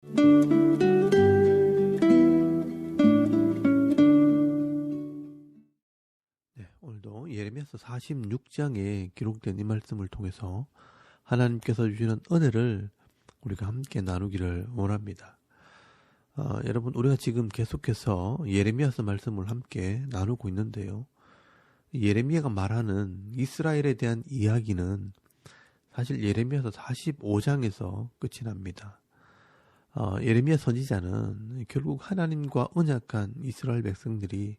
네, 오늘도 예레미야서 46장에 기록된 이 말씀을 통해서 하나님께서 주시는 은혜를 우리가 함께 나누기를 원합니다. 여러분, 우리가 지금 계속해서 예레미야서 말씀을 함께 나누고 있는데요. 예레미야가 말하는 이스라엘에 대한 이야기는 사실 예레미야서 45장에서 끝이 납니다. 예레미야 선지자는 결국 하나님과 언약한 이스라엘 백성들이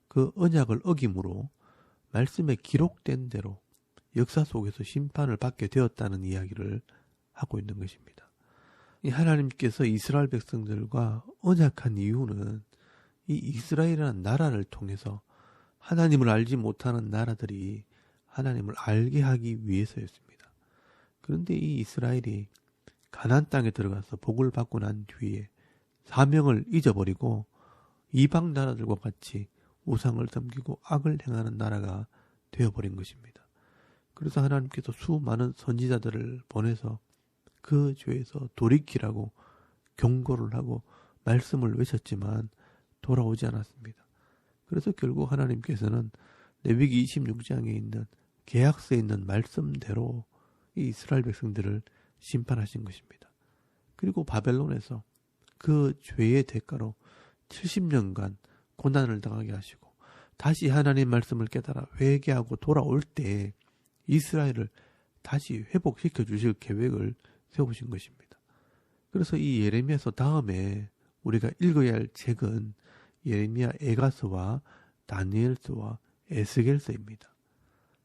그 언약을 어김으로 말씀에 기록된 대로 역사 속에서 심판을 받게 되었다는 이야기를 하고 있는 것입니다. 이 하나님께서 이스라엘 백성들과 언약한 이유는 이 이스라엘이라는 나라를 통해서 하나님을 알지 못하는 나라들이 하나님을 알게 하기 위해서였습니다. 그런데 이 이스라엘이 가나안 땅에 들어가서 복을 받고 난 뒤에 사명을 잊어버리고 이방 나라들과 같이 우상을 섬기고 악을 행하는 나라가 되어버린 것입니다. 그래서 하나님께서 수많은 선지자들을 보내서 그 죄에서 돌이키라고 경고를 하고 말씀을 외쳤지만 돌아오지 않았습니다. 그래서 결국 하나님께서는 레위기 26장에 있는 계약서에 있는 말씀대로 이 이스라엘 백성들을 심판하신 것입니다. 그리고 바벨론에서 그 죄의 대가로 70년간 고난을 당하게 하시고 다시 하나님 말씀을 깨달아 회개하고 돌아올 때 이스라엘을 다시 회복시켜 주실 계획을 세우신 것입니다. 그래서 이 예레미야서 다음에 우리가 읽어야 할 책은 예레미야 에가서와 다니엘서와 에스겔서입니다.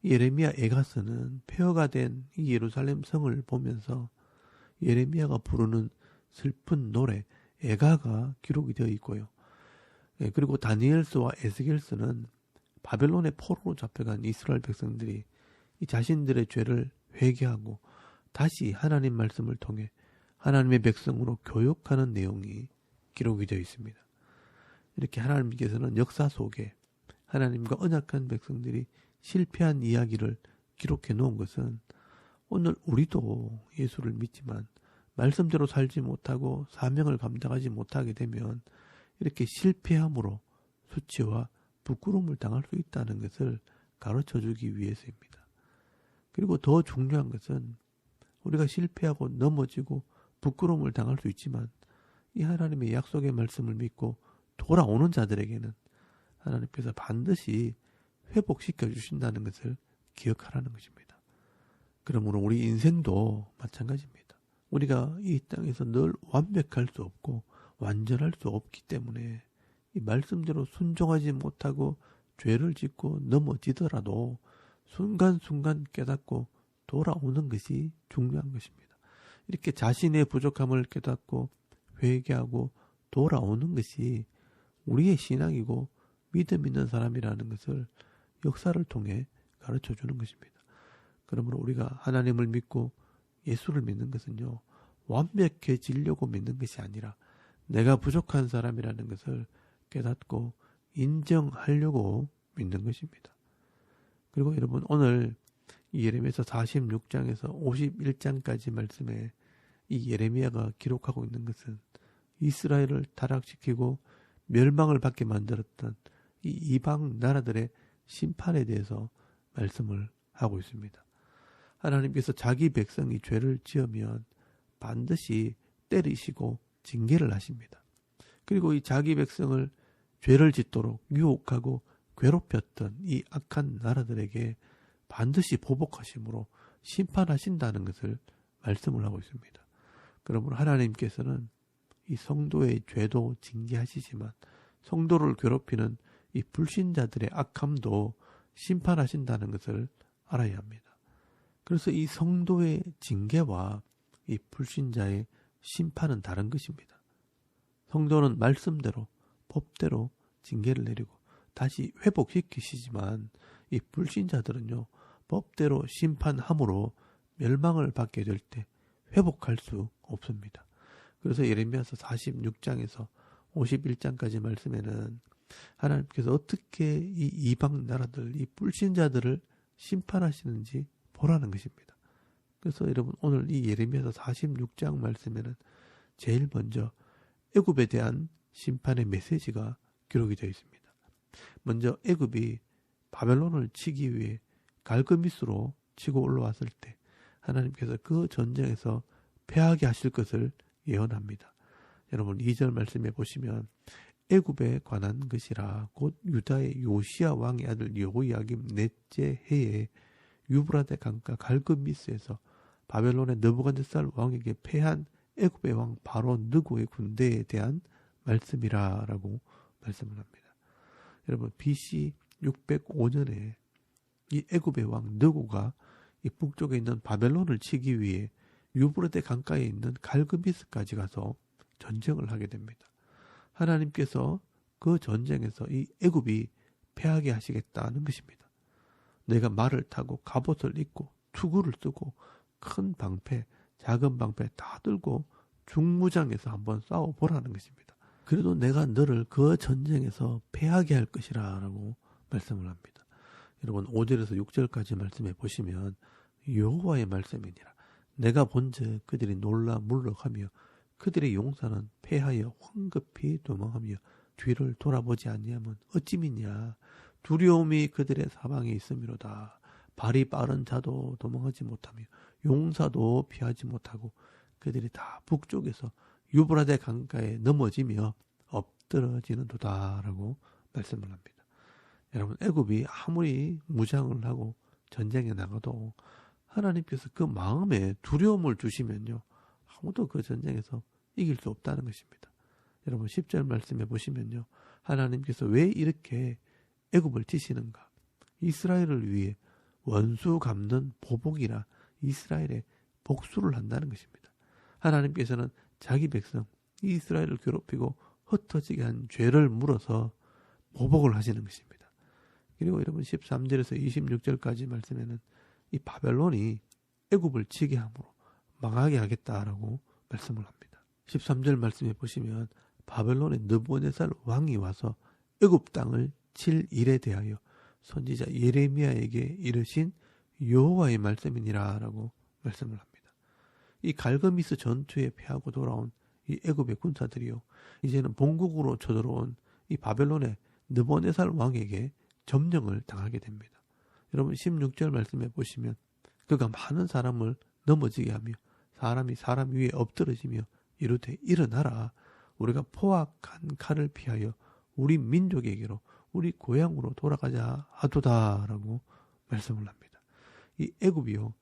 예레미야 에가서는 폐허가 된 이 예루살렘 성을 보면서 예레미야가 부르는 슬픈 노래 에가가 기록이 되어 있고요. 그리고 다니엘서와 에스겔서는 바벨론의 포로로 잡혀간 이스라엘 백성들이 이 자신들의 죄를 회개하고 다시 하나님 말씀을 통해 하나님의 백성으로 교육하는 내용이 기록이 되어 있습니다. 이렇게 하나님께서는 역사 속에 하나님과 언약한 백성들이 실패한 이야기를 기록해 놓은 것은 오늘 우리도 예수를 믿지만 말씀대로 살지 못하고 사명을 감당하지 못하게 되면 이렇게 실패함으로 수치와 부끄러움을 당할 수 있다는 것을 가르쳐주기 위해서입니다. 그리고 더 중요한 것은 우리가 실패하고 넘어지고 부끄러움을 당할 수 있지만 이 하나님의 약속의 말씀을 믿고 돌아오는 자들에게는 하나님께서 반드시 회복시켜 주신다는 것을 기억하라는 것입니다. 그러므로 우리 인생도 마찬가지입니다. 우리가 이 땅에서 늘 완벽할 수 없고 완전할 수 없기 때문에 이 말씀대로 순종하지 못하고 죄를 짓고 넘어지더라도 순간순간 깨닫고 돌아오는 것이 중요한 것입니다. 이렇게 자신의 부족함을 깨닫고 회개하고 돌아오는 것이 우리의 신앙이고 믿음 있는 사람이라는 것을 역사를 통해 가르쳐 주는 것입니다. 그러므로 우리가 하나님을 믿고 예수를 믿는 것은요, 완벽해지려고 믿는 것이 아니라 내가 부족한 사람이라는 것을 깨닫고 인정하려고 믿는 것입니다. 그리고 여러분, 오늘 이 예레미야서 46장에서 51장까지 말씀에 이 예레미야가 기록하고 있는 것은 이스라엘을 타락시키고 멸망을 받게 만들었던 이 이방 나라들의 심판에 대해서 말씀을 하고 있습니다. 하나님께서 자기 백성이 죄를 지으면 반드시 때리시고 징계를 하십니다. 그리고 이 자기 백성을 죄를 짓도록 유혹하고 괴롭혔던 이 악한 나라들에게 반드시 보복하심으로 심판하신다는 것을 말씀을 하고 있습니다. 그러므로 하나님께서는 이 성도의 죄도 징계하시지만 성도를 괴롭히는 이 불신자들의 악함도 심판하신다는 것을 알아야 합니다. 그래서 이 성도의 징계와 이 불신자의 심판은 다른 것입니다. 성도는 말씀대로 법대로 징계를 내리고 다시 회복시키시지만 이 불신자들은요, 법대로 심판함으로 멸망을 받게 될 때 회복할 수 없습니다. 그래서 예레미야서 46장에서 51장까지 말씀에는 하나님께서 어떻게 이 이방 나라들, 이 불신자들을 심판하시는지 보라는 것입니다. 그래서 여러분, 오늘 이 예레미야서 46장 말씀에는 제일 먼저 애굽에 대한 심판의 메시지가 기록이 되어 있습니다. 먼저 애굽이 바벨론을 치기 위해 갈그미스로 치고 올라왔을 때 하나님께서 그 전쟁에서 패하게 하실 것을 예언합니다. 여러분 2절 말씀해 보시면 애굽에 관한 것이라 곧 유다의 요시야 왕의 아들 여호야김 넷째 해에 유브라데 강가 갈그미스에서 바벨론의 느부갓네살 왕에게 패한 애굽의 왕 바로 느고의 군대에 대한 말씀이라라고 말씀을 합니다. 여러분 BC 605년에 이 애굽의 왕 느고가 이 북쪽에 있는 바벨론을 치기 위해 유브라데 강가에 있는 갈그미스까지 가서 전쟁을 하게 됩니다. 하나님께서 그 전쟁에서 이 애굽이 패하게 하시겠다는 것입니다. 내가 말을 타고 갑옷을 입고 투구를 쓰고 큰 방패, 작은 방패 다 들고 중무장에서 한번 싸워보라는 것입니다. 그래도 내가 너를 그 전쟁에서 패하게 할 것이라 라고 말씀을 합니다. 여러분 5절에서 6절까지 말씀해 보시면 여호와의 말씀이니라. 내가 본즉 그들이 놀라 물러가며 그들의 용사는 패하여 황급히 도망하며 뒤를 돌아보지 아니하면 어찌 믿냐. 두려움이 그들의 사방에 있음이로다. 발이 빠른 자도 도망하지 못하며 용사도 피하지 못하고 그들이 다 북쪽에서 유브라데 강가에 넘어지며 엎드러지는도다라고 말씀을 합니다. 여러분 애굽이 아무리 무장을 하고 전쟁에 나가도 하나님께서 그 마음에 두려움을 주시면요 아무도 그 전쟁에서 이길 수 없다는 것입니다. 여러분 10절 말씀해 보시면요 하나님께서 왜 이렇게 애굽을 치시는가? 이스라엘을 위해 원수 갚는 보복이라 이스라엘의 복수를 한다는 것입니다. 하나님께서는 자기 백성 이스라엘을 괴롭히고 흩어지게 한 죄를 물어서 보복을 하시는 것입니다. 그리고 여러분 13절에서 26절까지 말씀에는 이 바벨론이 애굽을 치게 함으로 망하게 하겠다라고 말씀을 합니다. 13절 말씀해 보시면 바벨론의 느부갓네살 왕이 와서 애굽 땅을 칠 일에 대하여 선지자 예레미야에게 이르신 여호와의 말씀이니라 라고 말씀을 합니다. 이 갈그미스 전투에 패하고 돌아온 이 애굽의 군사들이요 이제는 본국으로 쳐들어온 이 바벨론의 느부갓네살 왕에게 점령을 당하게 됩니다. 여러분 16절 말씀해 보시면 그가 많은 사람을 넘어지게 하며 사람이 사람 위에 엎드러지며 이르되 일어나라 우리가 포악한 칼을 피하여 우리 민족에게로 우리 고향으로 돌아가자 하도다라고 말씀을 합니다. 이 애굽이요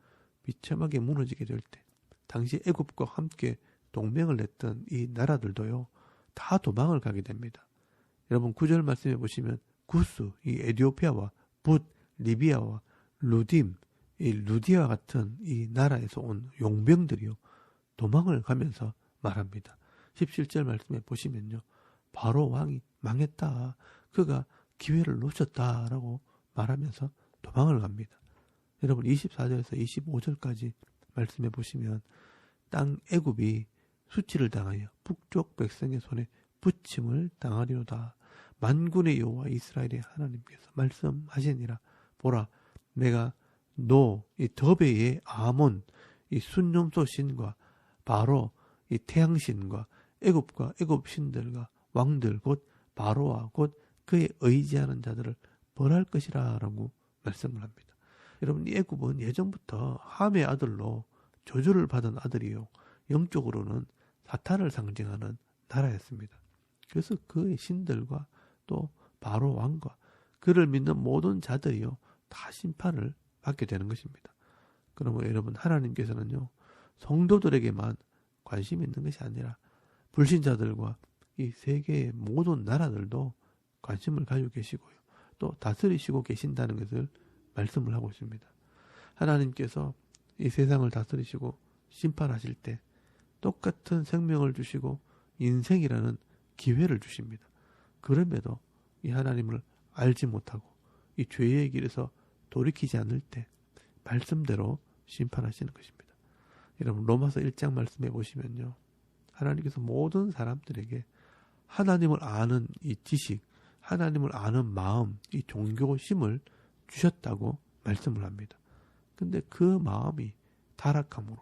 비참하게 무너지게 될 때 당시 애굽과 함께 동맹을 맺던 이 나라들도요 다 도망을 가게 됩니다. 여러분 9절 말씀해 보시면 구스 이 에티오피아와 붓 리비아와 루딤 이 루디아 같은 이 나라에서 온 용병들이요 도망을 가면서 말합니다. 17절 말씀해 보시면요 바로 왕이 망했다. 그가 기회를 놓쳤다라고 말하면서 도망을 갑니다. 여러분 24절에서 25절까지 말씀해 보시면 땅 애굽이 수치를 당하여 북쪽 백성의 손에 부침을 당하리로다. 만군의 여호와 이스라엘의 하나님께서 말씀하시니라. 보라 내가 너 이 더베의 아몬 이 순념소 신과 바로 이 태양신과 애굽과 애굽 신들과 왕들 곧 바로와 곧 그의 의지하는 자들을 벌할 것이라 라고 말씀을 합니다. 여러분 이 애굽은 예전부터 함의 아들로 저주를 받은 아들이요 영적으로는 사탄을 상징하는 나라였습니다. 그래서 그의 신들과 또 바로 왕과 그를 믿는 모든 자들이요 다 심판을 받게 되는 것입니다. 그러면 여러분 하나님께서는요 성도들에게만 관심이 있는 것이 아니라 불신자들과 이 세계의 모든 나라들도 관심을 가지고 계시고요. 또 다스리시고 계신다는 것을 말씀을 하고 있습니다. 하나님께서 이 세상을 다스리시고 심판하실 때 똑같은 생명을 주시고 인생이라는 기회를 주십니다. 그럼에도 이 하나님을 알지 못하고 이 죄의 길에서 돌이키지 않을 때 말씀대로 심판하시는 것입니다. 여러분 로마서 1장 말씀해 보시면요. 하나님께서 모든 사람들에게 하나님을 아는 이 지식, 하나님을 아는 마음, 이 종교심을 주셨다고 말씀을 합니다. 근데 그 마음이 타락함으로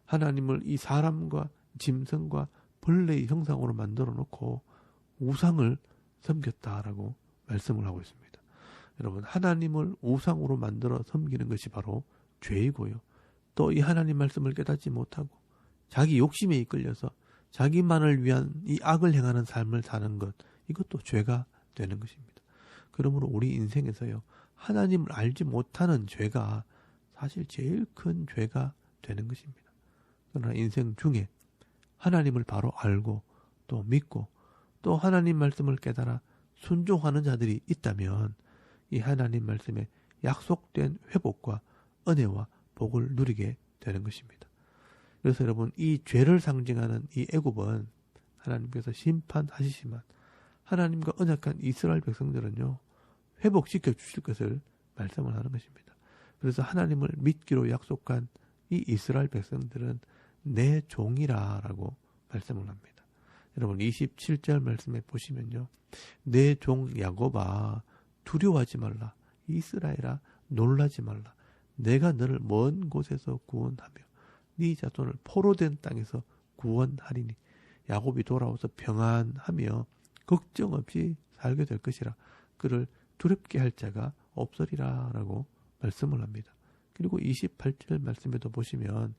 하나님을 이 사람과 짐승과 벌레의 형상으로 만들어 놓고 우상을 섬겼다라고 말씀을 하고 있습니다. 여러분, 하나님을 우상으로 만들어 섬기는 것이 바로 죄이고요. 또 이 하나님 말씀을 깨닫지 못하고 자기 욕심에 이끌려서 자기만을 위한 이 악을 행하는 삶을 사는 것, 이것도 죄가 되는 것입니다. 그러므로 우리 인생에서요, 하나님을 알지 못하는 죄가 사실 제일 큰 죄가 되는 것입니다. 그러나 인생 중에 하나님을 바로 알고 또 믿고 또 하나님 말씀을 깨달아 순종하는 자들이 있다면 이 하나님 말씀에 약속된 회복과 은혜와 복을 누리게 되는 것입니다. 그래서 여러분, 이 죄를 상징하는 이 애굽은 하나님께서 심판하시지만 하나님과 언약한 이스라엘 백성들은요, 회복시켜 주실 것을 말씀을 하는 것입니다. 그래서 하나님을 믿기로 약속한 이 이스라엘 백성들은 내 종이라라고 말씀을 합니다. 여러분, 27절 말씀에 보시면요, 내 종 야곱아 두려워하지 말라, 이스라엘아 놀라지 말라, 내가 너를 먼 곳에서 구원하며 네 자손을 포로된 땅에서 구원하리니 야곱이 돌아와서 평안하며 걱정 없이 살게 될 것이라, 그를 두렵게 할 자가 없으리라 라고 말씀을 합니다. 그리고 28절 말씀에도 보시면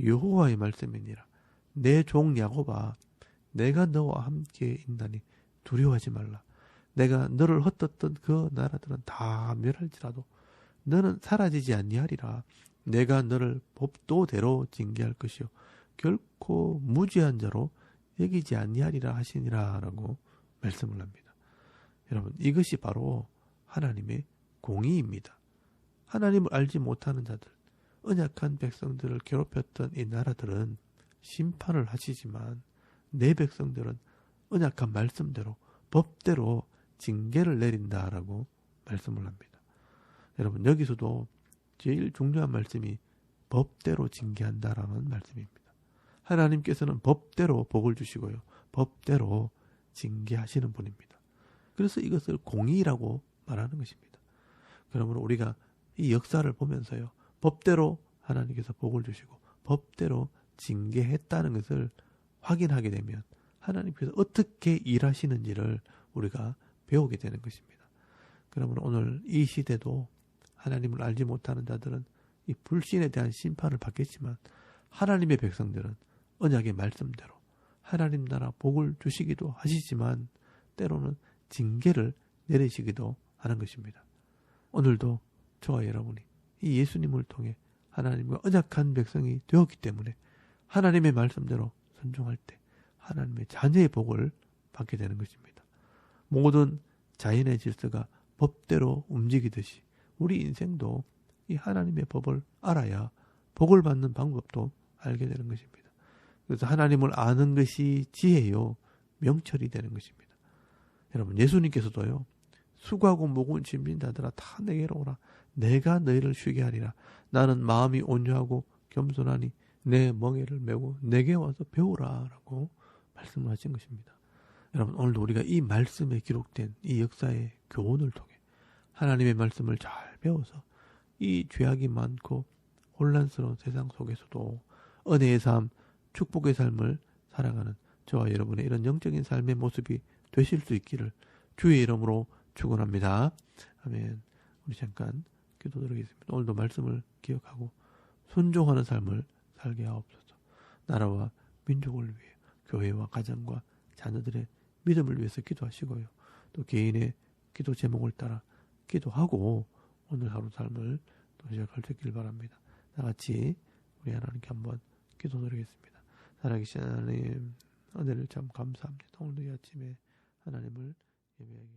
여호와의 말씀이니라, 내 종 야곱아 내가 너와 함께 있나니 두려워하지 말라, 내가 너를 흩었던 그 나라들은 다 멸할지라도 너는 사라지지 아니하리라, 내가 너를 법도대로 징계할 것이요 결코 무죄한 자로 여기지 아니하리라 하시니라 라고 말씀을 합니다. 여러분, 이것이 바로 하나님의 공의입니다. 하나님을 알지 못하는 자들, 언약한 백성들을 괴롭혔던 이 나라들은 심판을 하시지만 내 백성들은 언약한 말씀대로 법대로 징계를 내린다라고 말씀을 합니다. 여러분, 여기서도 제일 중요한 말씀이 법대로 징계한다라는 말씀입니다. 하나님께서는 법대로 복을 주시고요, 법대로 징계하시는 분입니다. 그래서 이것을 공의라고 말하는 것입니다. 그러므로 우리가 이 역사를 보면서요, 법대로 하나님께서 복을 주시고 법대로 징계했다는 것을 확인하게 되면 하나님께서 어떻게 일하시는지를 우리가 배우게 되는 것입니다. 그러므로 오늘 이 시대도 하나님을 알지 못하는 자들은 이 불신에 대한 심판을 받겠지만 하나님의 백성들은 언약의 말씀대로 하나님 나라 복을 주시기도 하시지만 때로는 징계를 내리시기도 하는 것입니다. 오늘도 저와 여러분이 이 예수님을 통해 하나님과 언약한 백성이 되었기 때문에 하나님의 말씀대로 순종할 때 하나님의 자녀의 복을 받게 되는 것입니다. 모든 자연의 질서가 법대로 움직이듯이 우리 인생도 이 하나님의 법을 알아야 복을 받는 방법도 알게 되는 것입니다. 그래서 하나님을 아는 것이 지혜요 명철이 되는 것입니다. 여러분, 예수님께서도요, 수고하고 무거운 짐진 자들아 다 내게로 오라, 내가 너희를 쉬게 하리라, 나는 마음이 온유하고 겸손하니 내 멍에를 메고 내게 와서 배우라 라고 말씀하신 것입니다. 여러분, 오늘도 우리가 이 말씀에 기록된 이 역사의 교훈을 통해 하나님의 말씀을 잘 배워서 이 죄악이 많고 혼란스러운 세상 속에서도 은혜의 삶, 축복의 삶을 살아가는 저와 여러분의 이런 영적인 삶의 모습이 되실 수 있기를 주의 이름으로 축원합니다. 아멘. 우리 잠깐 기도드리겠습니다. 오늘도 말씀을 기억하고 순종하는 삶을 살게 하옵소서. 나라와 민족을 위해 교회와 가정과 자녀들의 믿음을 위해서 기도하시고요, 또 개인의 기도 제목을 따라 기도하고 오늘 하루 삶을 또 시작할 수 있기를 바랍니다. 다 같이 우리 하나님께 한번 기도드리겠습니다. 살아계신 하나님, 은혜를 참 감사합니다. 오늘도 이 아침에 하나님을 예배하게